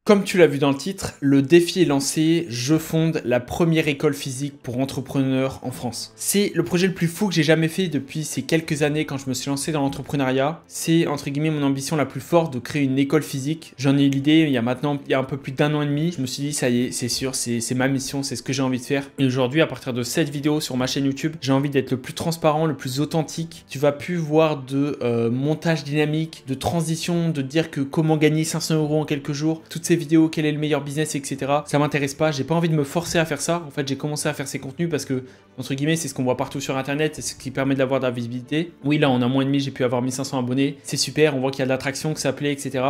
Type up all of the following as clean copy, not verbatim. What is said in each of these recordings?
Comme tu l'as vu dans le titre, le défi est lancé, je fonde la première école physique pour entrepreneurs en France. C'est le projet le plus fou que j'ai jamais fait depuis ces quelques années quand je me suis lancé dans l'entrepreneuriat. C'est entre guillemets mon ambition la plus forte de créer une école physique. J'en ai eu l'idée il y a un peu plus d'1 an et demi. Je me suis dit ça y est, c'est sûr, c'est ma mission, c'est ce que j'ai envie de faire. Et aujourd'hui, à partir de cette vidéo sur ma chaîne YouTube, j'ai envie d'être le plus transparent, le plus authentique. Tu vas plus voir de montage dynamique, de transition, de dire que comment gagner 500 € en quelques jours. Toutes ces vidéos, quel est le meilleur business, etc. Ça m'intéresse pas, j'ai pas envie de me forcer à faire ça. En fait, j'ai commencé à faire ces contenus parce que, entre guillemets, c'est ce qu'on voit partout sur internet et c'est ce qui permet d'avoir de la visibilité. Oui, là, en un mois et demi, j'ai pu avoir 1500 abonnés. C'est super, on voit qu'il y a de l'attraction, que ça plaît, etc.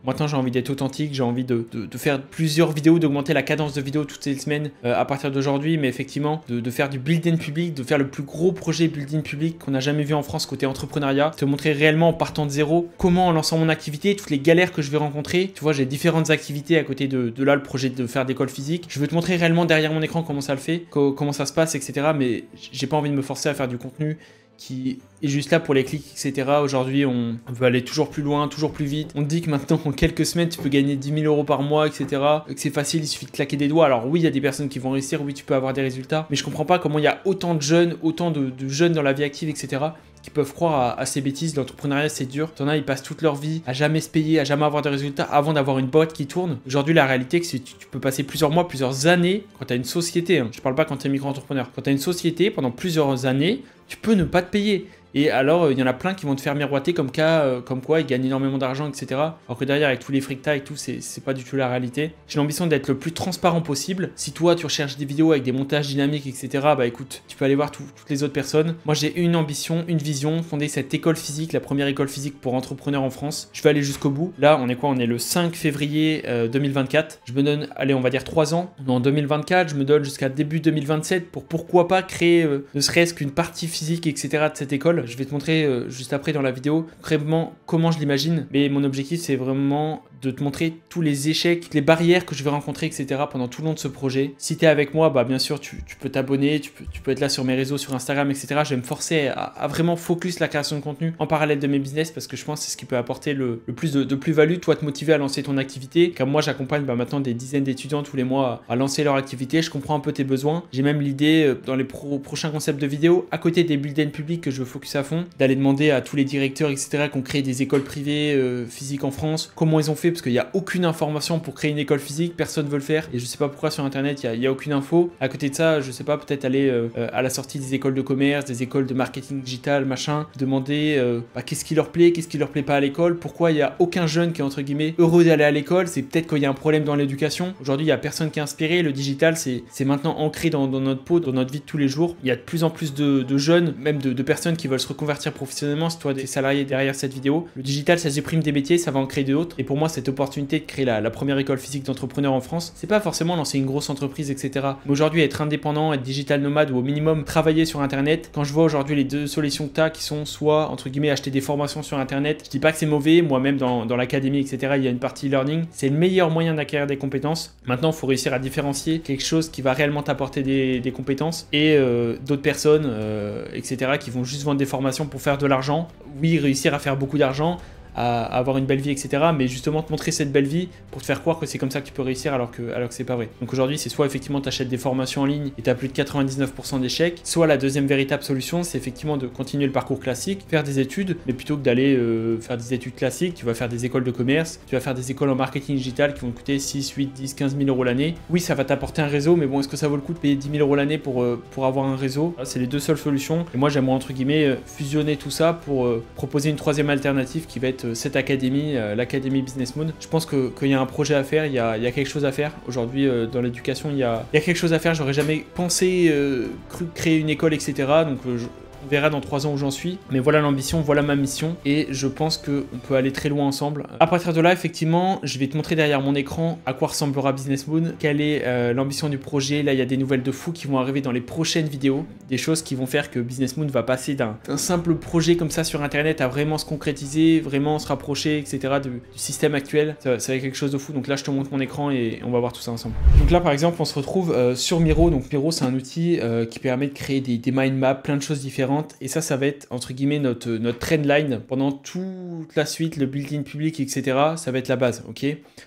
Maintenant, j'ai envie d'être authentique, j'ai envie de faire plusieurs vidéos, d'augmenter la cadence de vidéos toutes les semaines à partir d'aujourd'hui, mais effectivement, de faire du build-in public, de faire le plus gros projet build-in public qu'on a jamais vu en France côté entrepreneuriat, te montrer réellement en partant de zéro, comment en lançant mon activité, toutes les galères que je vais rencontrer. Tu vois, j'ai différentes activités à côté de là, le projet de faire d'école physique. Je veux te montrer réellement derrière mon écran comment ça le fait, comment ça se passe, etc. Mais j'ai pas envie de me forcer à faire du contenu qui est juste là pour les clics, etc. Aujourd'hui, on veut aller toujours plus loin, toujours plus vite. On te dit que maintenant, en quelques semaines, tu peux gagner 10 000 € par mois, etc. Que c'est facile, il suffit de claquer des doigts. Alors oui, il y a des personnes qui vont réussir, oui, tu peux avoir des résultats. Mais je comprends pas comment il y a autant de jeunes, de jeunes dans la vie active, etc. qui peuvent croire à ces bêtises. L'entrepreneuriat, c'est dur. T'en as, ils passent toute leur vie à jamais se payer, à jamais avoir de résultats avant d'avoir une boîte qui tourne. Aujourd'hui, la réalité, c'est que tu peux passer plusieurs mois, plusieurs années quand tu as une société. Hein. Je parle pas quand tu es micro-entrepreneur. Quand tu as une société, pendant plusieurs années, tu peux ne pas te payer. Et alors, il y en a plein qui vont te faire miroiter comme quoi ils gagnent énormément d'argent, etc. Alors que derrière, avec tous les fric et tout, c'est pas du tout la réalité. J'ai l'ambition d'être le plus transparent possible. Si toi, tu recherches des vidéos avec des montages dynamiques, etc., bah écoute, tu peux aller voir toutes les autres personnes. Moi, j'ai une ambition, une vision, fonder cette école physique, la première école physique pour entrepreneurs en France. Je vais aller jusqu'au bout. Là, on est quoi? On est le 5 février 2024. Je me donne, allez, on va dire 3 ans. En 2024, je me donne jusqu'à début 2027 pour pourquoi pas créer ne serait-ce qu'une partie physique, etc. de cette école. Je vais te montrer juste après dans la vidéo concrètement comment je l'imagine, mais mon objectif c'est vraiment de te montrer tous les échecs, les barrières que je vais rencontrer, etc. pendant tout le long de ce projet. Si tu es avec moi, bah bien sûr tu peux t'abonner, tu peux être là sur mes réseaux, sur Instagram, etc. Je vais me forcer à vraiment focus la création de contenu en parallèle de mes business parce que je pense que c'est ce qui peut apporter le plus de plus-value, toi te motiver à lancer ton activité. Comme moi j'accompagne maintenant des dizaines d'étudiants tous les mois à lancer leur activité, je comprends un peu tes besoins. J'ai même l'idée dans les prochains concepts de vidéos, à côté des build-in publics que je veux focus à fond, d'aller demander à tous les directeurs, etc., qui ont créé des écoles privées physiques en France, comment ils ont fait, parce qu'il n'y a aucune information pour créer une école physique, personne ne veut le faire, et je sais pas pourquoi sur internet il n'y a aucune info. À côté de ça, je sais pas, peut-être aller à la sortie des écoles de commerce, des écoles de marketing digital, machin, demander qu'est-ce qui leur plaît pas à l'école, pourquoi il n'y a aucun jeune qui est entre guillemets heureux d'aller à l'école. C'est peut-être qu'il y a un problème dans l'éducation. Aujourd'hui, il n'y a personne qui est inspiré, le digital c'est maintenant ancré dans notre peau, dans notre vie de tous les jours. Il y a de plus en plus de jeunes, même de personnes qui veulent se reconvertir professionnellement. Si toi des salariés derrière cette vidéo, le digital ça supprime des métiers, ça va en créer d'autres. Et pour moi, cette opportunité de créer la première école physique d'entrepreneurs en France, c'est pas forcément lancer une grosse entreprise, etc. Mais aujourd'hui, être indépendant, être digital nomade ou au minimum travailler sur internet, quand je vois aujourd'hui les deux solutions que tu as qui sont soit entre guillemets acheter des formations sur internet, je dis pas que c'est mauvais, moi-même dans l'académie, etc., il y a une partie e-learning, c'est le meilleur moyen d'acquérir des compétences. Maintenant, il faut réussir à différencier quelque chose qui va réellement t'apporter des compétences et d'autres personnes, etc., qui vont juste vendre des formations pour faire de l'argent. Oui, réussir à faire beaucoup d'argent, à avoir une belle vie, etc. Mais justement te montrer cette belle vie pour te faire croire que c'est comme ça que tu peux réussir alors que c'est pas vrai. Donc aujourd'hui, c'est soit effectivement tu achètes des formations en ligne et tu as plus de 99% d'échecs, soit la deuxième véritable solution, c'est effectivement de continuer le parcours classique, faire des études, mais plutôt que d'aller faire des études classiques, tu vas faire des écoles de commerce, tu vas faire des écoles en marketing digital qui vont te coûter 6, 8, 10, 15 000 € l'année. Oui, ça va t'apporter un réseau, mais bon, est-ce que ça vaut le coup de payer 10 000 € l'année pour avoir un réseau? C'est les deux seules solutions. Et moi, j'aimerais entre guillemets fusionner tout ça pour proposer une troisième alternative qui va être cette académie, l'académie Business Moon. Je pense qu'il y a un projet à faire, il y a quelque chose à faire. Aujourd'hui, dans l'éducation, il y a quelque chose à faire. J'aurais jamais pensé, cru créer une école, etc. Donc, on verra dans 3 ans où j'en suis. Mais voilà l'ambition, voilà ma mission. Et je pense qu'on peut aller très loin ensemble. À partir de là, effectivement, je vais te montrer derrière mon écran à quoi ressemblera Business Moon, quelle est l'ambition du projet. Là, il y a des nouvelles de fou qui vont arriver dans les prochaines vidéos. Des choses qui vont faire que Business Moon va passer d'un simple projet comme ça sur Internet à vraiment se concrétiser, vraiment se rapprocher, etc. du système actuel. Ça va être quelque chose de fou. Donc là, je te montre mon écran et on va voir tout ça ensemble. Donc là, par exemple, on se retrouve sur Miro. Donc Miro, c'est un outil qui permet de créer des mind maps, plein de choses différentes. différentes. Et ça va être entre guillemets notre trendline pendant toute la suite, le build-in public, etc. Ça va être la base, ok?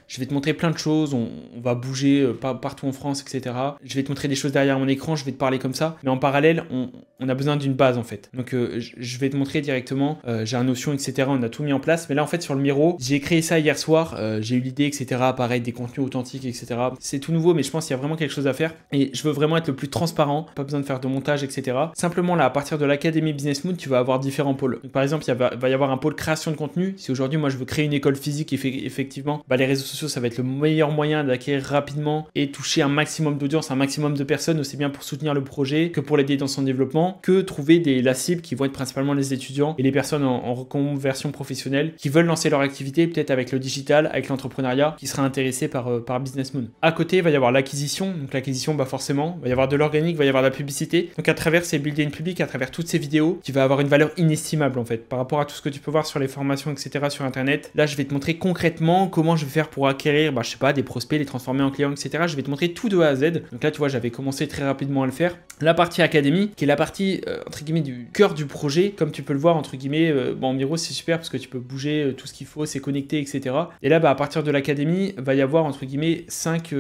Je vais te montrer plein de choses, on va bouger partout en France, etc. Je vais te montrer des choses derrière mon écran, je vais te parler comme ça. Mais en parallèle, on a besoin d'une base en fait. Donc je vais te montrer directement, j'ai un Notion, etc. On a tout mis en place. Mais là en fait sur le Miro, j'ai créé ça hier soir, j'ai eu l'idée, etc. Pareil, des contenus authentiques, etc. C'est tout nouveau, mais je pense qu'il y a vraiment quelque chose à faire. Et je veux vraiment être le plus transparent, pas besoin de faire de montage, etc. Simplement là, à partir de l'Académie Business Mood, tu vas avoir différents pôles. Donc, par exemple, va y avoir un pôle création de contenu. Si aujourd'hui moi je veux créer une école physique, effectivement, les réseaux sociaux ça va être le meilleur moyen d'acquérir rapidement et toucher un maximum d'audience, un maximum de personnes, aussi bien pour soutenir le projet que pour l'aider dans son développement, que trouver la cible qui vont être principalement les étudiants et les personnes en reconversion professionnelle qui veulent lancer leur activité, peut-être avec le digital, avec l'entrepreneuriat, qui sera intéressé par Business Moon. À côté, il va y avoir l'acquisition. Donc l'acquisition, forcément, il va y avoir de l'organique, il va y avoir de la publicité. Donc à travers ces build-in publics, à travers toutes ces vidéos, qui va avoir une valeur inestimable en fait, par rapport à tout ce que tu peux voir sur les formations, etc. sur Internet. Là, je vais te montrer concrètement comment je vais faire pour acquérir, je sais pas, des prospects, les transformer en clients, etc. Je vais te montrer tout de A à Z. Donc là, tu vois, j'avais commencé très rapidement à le faire. La partie académie, qui est la partie, entre guillemets, du cœur du projet, comme tu peux le voir, entre guillemets, en Miro, c'est super parce que tu peux bouger tout ce qu'il faut, c'est connecté, etc. Et là, à partir de l'académie, va y avoir, entre guillemets, 5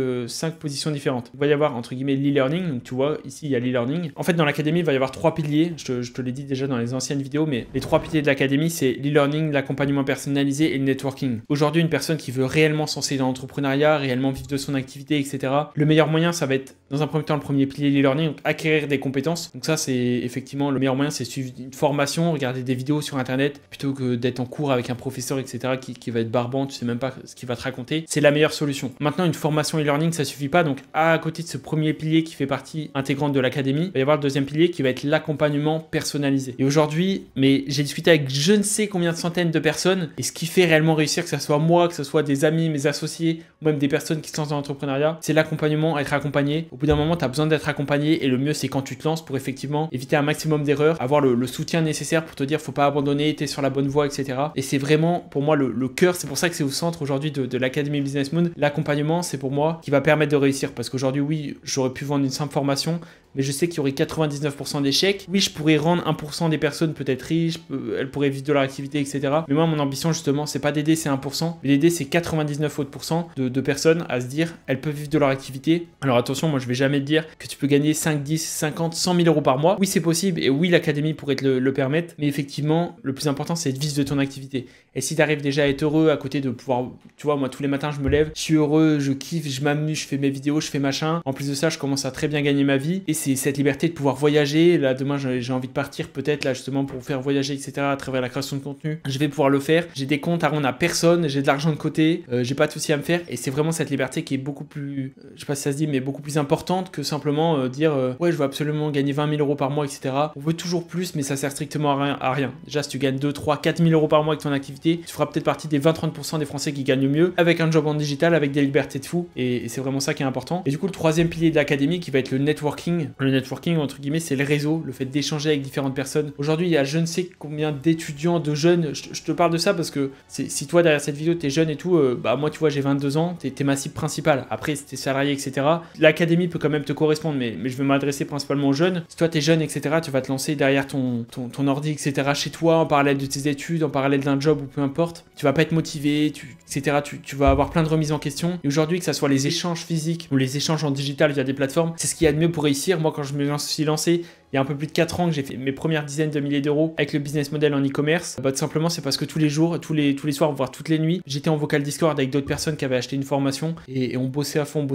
positions différentes. Il va y avoir, entre guillemets, l'e-learning. Donc tu vois, ici, il y a l'e-learning. En fait, dans l'académie, il va y avoir 3 piliers. Je te l'ai dit déjà dans les anciennes vidéos, mais les 3 piliers de l'académie, c'est l'e-learning, l'accompagnement personnalisé et le networking. Aujourd'hui, une personne qui veut réellement se lancer dans l'entrepreneuriat, réellement vivre de son activité, etc. Le meilleur moyen, ça va être, dans un premier temps, le premier pilier, l'e-learning, donc acquérir des compétences. Donc ça, c'est effectivement le meilleur moyen, c'est suivre une formation, regarder des vidéos sur Internet, plutôt que d'être en cours avec un professeur, etc., qui va être barbant, tu sais même pas ce qu'il va te raconter. C'est la meilleure solution. Maintenant, une formation e-learning, ça suffit pas. Donc, à côté de ce premier pilier qui fait partie intégrante de l'académie, il va y avoir le deuxième pilier qui va être l'accompagnement personnalisé. Et aujourd'hui, j'ai discuté avec je ne sais combien de centaines de personnes, et ce qui fait réellement réussir, que ce soit moi, que ce soit des amis, mes associés, ou même des personnes qui se lancent dans l'entrepreneuriat, c'est l'accompagnement, être accompagné. Au bout d'un moment, tu as besoin d'être accompagné, et le mieux, c'est quand tu te lances pour effectivement éviter un maximum d'erreurs, avoir le soutien nécessaire pour te dire faut pas abandonner, t'es sur la bonne voie, etc. Et c'est vraiment pour moi le cœur, c'est pour ça que c'est au centre aujourd'hui de l'Académie Business Moon. L'accompagnement, c'est pour moi qui va permettre de réussir, parce qu'aujourd'hui, oui, j'aurais pu vendre une simple formation, mais je sais qu'il y aurait 99% d'échecs. Oui, je pourrais rendre 1% des personnes peut-être riches, elles pourraient vivre de leur activité, etc. Mais moi, mon ambition, justement, c'est pas d'aider ces 1%, mais d'aider ces 99 autres pourcents de personnes à se dire, elles peuvent vivre de leur activité. Alors attention, moi, je vais jamais te dire que tu peux gagner 5, 10, 50, 100 000 euros par mois. Oui, c'est possible, et oui, l'académie pourrait te le permettre, mais effectivement, le plus important, c'est de vivre de ton activité. Et si tu arrives déjà à être heureux à côté de pouvoir, tu vois, moi, tous les matins, je me lève, je suis heureux, je kiffe, je m'amuse, je fais mes vidéos, je fais machin. En plus de ça, je commence à très bien gagner ma vie, et c'est cette liberté de pouvoir voyager. Là, demain, j'ai envie de partir peut-être, là, justement, pour faire voyager, etc., à travers la création de contenu. Je vais pouvoir le faire. J'ai des comptes à rendre à personne, j'ai de l'argent de côté, j'ai pas de souci à me faire, et c'est vraiment cette liberté qui est beaucoup plus, je sais pas si ça se dit, mais beaucoup plus importante que simplement dire, ouais, je veux absolument gagner 20 000 euros par mois, etc. On veut toujours plus, mais ça sert strictement à rien. Déjà, si tu gagnes 2, 3, 4 000 euros par mois avec ton activité, tu feras peut-être partie des 20-30% des Français qui gagnent mieux, avec un job en digital, avec des libertés de fou, et c'est vraiment ça qui est important. Et du coup, le troisième pilier de l'académie qui va être le networking. Le networking, entre guillemets, c'est le réseau, le fait d'échanger avec différentes personnes. Aujourd'hui, il y a je ne sais combien d'étudiants, de jeunes, je te parle de ça parce que si toi, derrière cette vidéo, t'es jeune et tout, moi, tu vois, j'ai 22 ans, t'es ma cible principale. Après, si t'es salarié, etc., l'académie peut quand même te correspondre, mais je vais m'adresser principalement aux jeunes. Si toi, t'es jeune, etc., tu vas te lancer derrière ton ordi, etc., chez toi, en parallèle de tes études, en parallèle d'un job ou peu importe. Tu vas pas être motivé, etc., tu vas avoir plein de remises en question. Et aujourd'hui, que ça soit les échanges physiques ou les échanges en digital via des plateformes, c'est ce qu'il y a de mieux pour réussir. Moi, quand je me suis lancé, il y a un peu plus de 4 ans que j'ai fait mes premières dizaines de milliers d'euros avec le business model en e-commerce. Tout simplement, c'est parce que tous les jours, tous les soirs, voire toutes les nuits, j'étais en vocal Discord avec d'autres personnes qui avaient acheté une formation et on bossait à fond,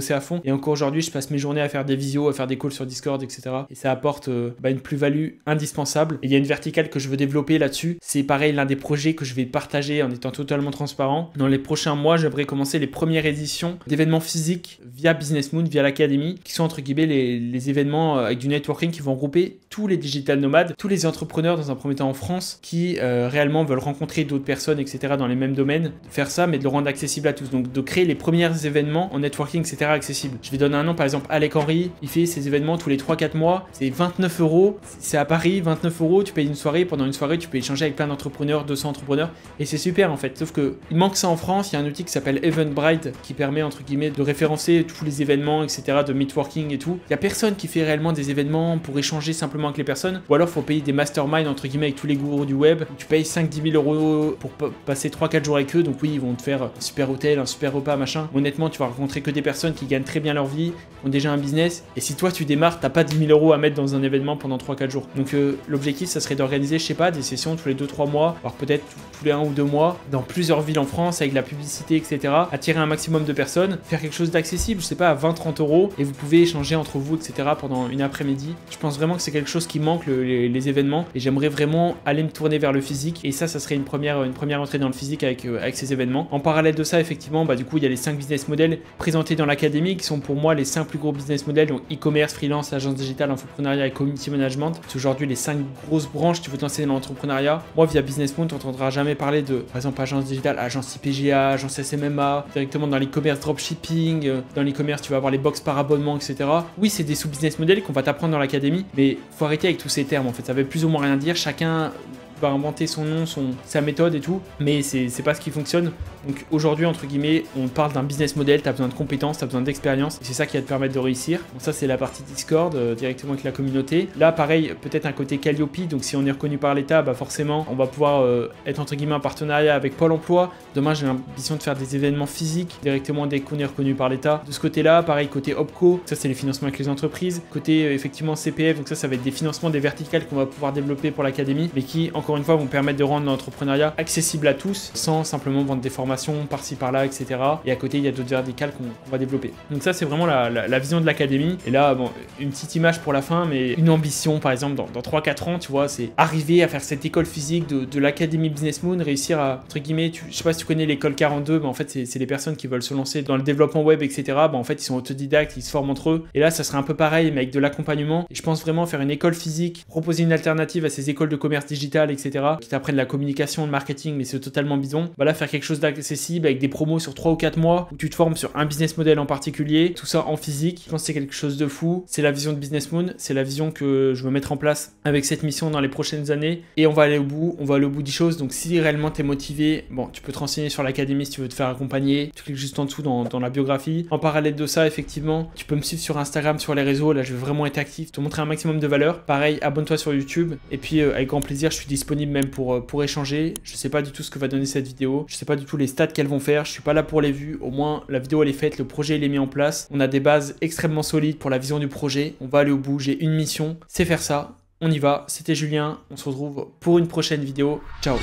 Et encore aujourd'hui, je passe mes journées à faire des visios, à faire des calls sur Discord, etc. Et ça apporte une plus-value indispensable. Et il y a une verticale que je veux développer là-dessus. C'est pareil, l'un des projets que je vais partager en étant totalement transparent. Dans les prochains mois, j'aimerais commencer les premières éditions d'événements physiques via Business Moon, via l'académie, qui sont entre guillemets les événements avec du networking qui vont regrouper tous les digital nomades, tous les entrepreneurs dans un premier temps en France qui réellement veulent rencontrer d'autres personnes, etc. dans les mêmes domaines, de faire ça, mais de le rendre accessible à tous. Donc de créer les premiers événements en networking, etc. accessibles. Je vais donner un nom, par exemple, Alec Henry, il fait ses événements tous les 3-4 mois, c'est 29 €, c'est à Paris, 29 €, tu payes une soirée, pendant une soirée, tu peux échanger avec plein d'entrepreneurs, 200 entrepreneurs, et c'est super en fait. Sauf que il manque ça en France, il y a un outil qui s'appelle Eventbrite qui permet entre guillemets de référencer tous les événements, etc. de networking et tout. Il y a personne qui fait réellement des événements pour échanger échanger simplement avec les personnes, ou alors faut payer des masterminds entre guillemets avec tous les gourous du web. Tu payes 5-10 000 euros pour passer 3-4 jours avec eux, donc oui, ils vont te faire un super hôtel, un super repas, machin. Honnêtement, tu vas rencontrer que des personnes qui gagnent très bien leur vie, ont déjà un business, et si toi tu démarres, t'as pas 10 000 euros à mettre dans un événement pendant 3-4 jours. Donc l'objectif, ça serait d'organiser, je sais pas, des sessions tous les 2-3 mois, voire peut-être tous les 1 ou 2 mois, dans plusieurs villes en France, avec de la publicité, etc. Attirer un maximum de personnes, faire quelque chose d'accessible, je sais pas, à 20-30 euros, et vous pouvez échanger entre vous, etc. pendant une après-midi. Je pense vraiment que c'est quelque chose qui manque, les événements, et j'aimerais vraiment aller me tourner vers le physique, et ça serait une première entrée dans le physique avec ces événements. En parallèle de ça, effectivement, du coup, il y a les 5 business models présentés dans l'académie, qui sont pour moi les 5 plus gros business models, donc e-commerce, freelance, agence digitale, infoprenariat et community management. C'est aujourd'hui les 5 grosses branches qui vous lancer dans l'entrepreneuriat. Moi, via Business Moon, tu n'entendras jamais parler de, par exemple, agence digitale, agence IPGA, agence SMMA, directement dans l'e-commerce dropshipping, dans l'e-commerce, tu vas avoir les box par abonnement, etc. Oui, c'est des sous-business models qu'on va t'apprendre dans l'académie, mais faut arrêter avec tous ces termes, en fait. Ça veut plus ou moins rien dire. Chacun va inventer son nom, sa méthode et tout, mais c'est pas ce qui fonctionne. Donc aujourd'hui, entre guillemets, on parle d'un business model, tu as besoin de compétences, tu as besoin d'expérience, et c'est ça qui va te permettre de réussir. Donc ça, c'est la partie Discord, directement avec la communauté. Là, pareil, peut-être un côté Calliope, donc si on est reconnu par l'État, forcément, on va pouvoir être, entre guillemets, en partenariat avec Pôle emploi. Demain, j'ai l'ambition de faire des événements physiques, directement dès qu'on est reconnu par l'État. De ce côté-là, pareil, côté OPCO, ça, c'est les financements avec les entreprises. Côté, effectivement, CPF, donc ça va être des financements, des verticales qu'on va pouvoir développer pour l'académie, mais qui, encore une fois, vont permettre de rendre l'entrepreneuriat accessible à tous, sans simplement vendre des formations par-ci par-là, etc. Et à côté, il y a d'autres verticales qu'on va développer. Donc ça, c'est vraiment la vision de l'académie. Et là, bon, une petite image pour la fin, mais une ambition, par exemple, dans 3-4 ans, tu vois, c'est arriver à faire cette école physique de l'académie Business Moon, réussir à, entre guillemets, je sais pas si tu connais l'école 42, en fait, c'est les personnes qui veulent se lancer dans le développement web, etc. En fait, ils sont autodidactes, ils se forment entre eux. Et là, ça serait un peu pareil, mais avec de l'accompagnement. Et je pense vraiment faire une école physique, proposer une alternative à ces écoles de commerce digital, etc., qui t'apprennent la communication, le marketing, mais c'est totalement bidon. Là, faire quelque chose d'accessible avec des promos sur 3 ou 4 mois où tu te formes sur un business model en particulier, tout ça en physique. Je pense que c'est quelque chose de fou. C'est la vision de Business Moon, c'est la vision que je veux mettre en place avec cette mission dans les prochaines années. Et on va aller au bout des choses. Donc si réellement tu es motivé, tu peux te renseigner sur l'académie si tu veux te faire accompagner. Tu cliques juste en dessous dans la biographie. En parallèle de ça, effectivement, tu peux me suivre sur Instagram, sur les réseaux. Là, je vais vraiment être actif, te montrer un maximum de valeur. Pareil, abonne-toi sur YouTube. Et puis, avec grand plaisir, je suis disponible même pour échanger. Je sais pas du tout ce que va donner cette vidéo. Je sais pas du tout les stats qu'elles vont faire. Je suis pas là pour les vues. Au moins, la vidéo elle est faite, le projet il est mis en place. On a des bases extrêmement solides pour la vision du projet. On va aller au bout. J'ai une mission, c'est faire ça. On y va. C'était Julien. On se retrouve pour une prochaine vidéo. Ciao.